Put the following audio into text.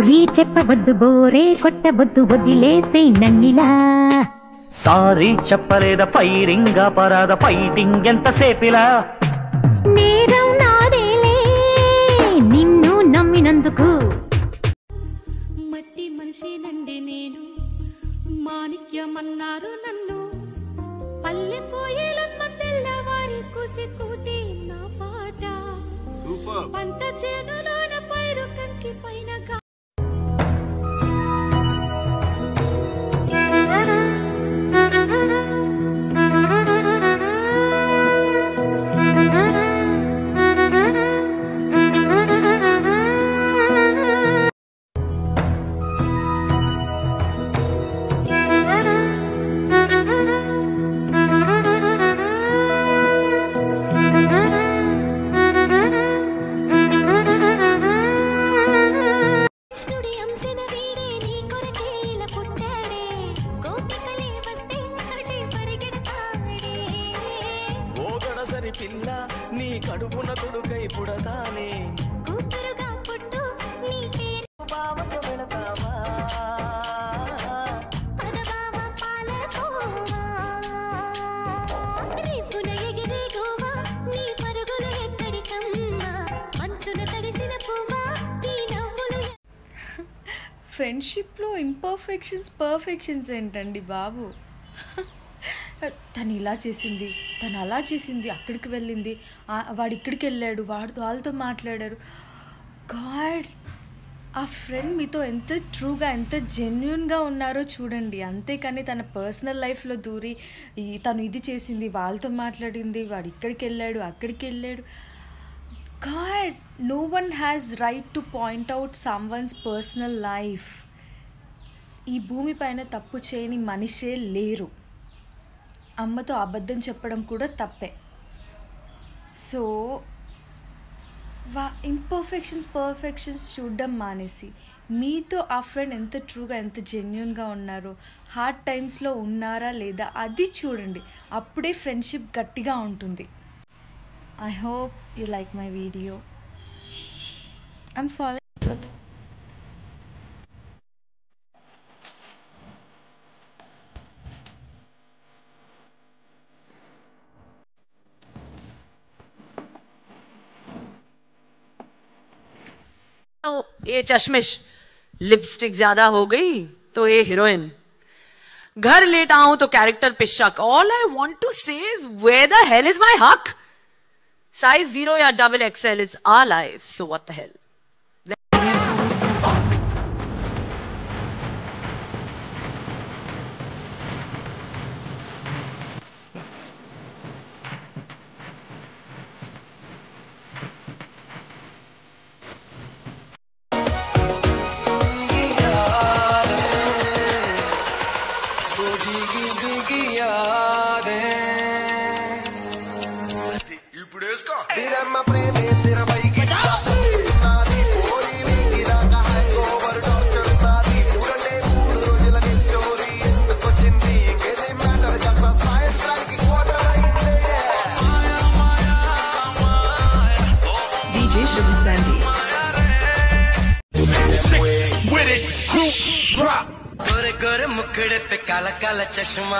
Story చెప్పవద్దు బోరే కొట్టవద్దు వదిలేసే నన్నిలా sorry చెప్పలేద firing పరాద fighting ఎంతసేపిలా నేరం నాదేలే నిన్ను నమ్మినందుకు మట్టి మనిషి నండి నేను మాణిక్యమన్నారు నన్ను పల్లెపోయేలమ్మ తెల్లవారి కుసి కూటి నా పాట పంట చేనులోన పైరు కంకి పైన పిల్ల నీ కడుపున కొడుకై పుడతానే కూతురుగా పుట్టు నీ పేరు బావకు వెళతావా పదబావ పాలకోవా రేపున ఎగిరే గోవా నీ పరుగులు ఎక్కడికమ్మా మనసున తడిసిన పువ్వా నీ నవ్వులు ఫ్రెండ్షిప్లో ఇంపర్ఫెక్షన్స్ పర్ఫెక్షన్స్ ఏంటండి బాబు. తను ఇలా చేసింది, తను అలా చేసింది, అక్కడికి వెళ్ళింది, వాడు ఇక్కడికి వెళ్ళాడు, వాళ్ళతో మాట్లాడారు. గాడ్, ఆ ఫ్రెండ్ మీతో ఎంత ట్రూగా ఎంత జెన్యున్గా ఉన్నారో చూడండి. అంతేకాని తన పర్సనల్ లైఫ్లో దూరి తను ఇది చేసింది, వాళ్ళతో మాట్లాడింది, వాడు ఇక్కడికి వెళ్ళాడు, అక్కడికి వెళ్ళాడు. God, no one has right to point out someone's personal life. ఈ భూమి పైన తప్పు చేయని మనిషే లేరు. అమ్మతో అబద్ధం చెప్పడం కూడా తప్పే. సో పర్ఫెక్షన్స్ చూడడం మానేసి మీతో ఆ ఫ్రెండ్ ఎంత ట్రూగా ఎంత జెన్యున్గా ఉన్నారో, హార్డ్ టైమ్స్లో ఉన్నారా లేదా అది చూడండి. అప్పుడే ఫ్రెండ్షిప్ గట్టిగా ఉంటుంది. I hope you like my video. I'm following. ये चश्मिश लिपस्टिक ज्यादा हो गई तो ये हीरोइन, घर लेट आऊं तो कैरेक्टर पे शक. All I want to say is where the hell is my हक. साइज 0 या XXL, it's our life, so what the hell. गोरे गोरे मुखड़े पे काला काला चश्मा.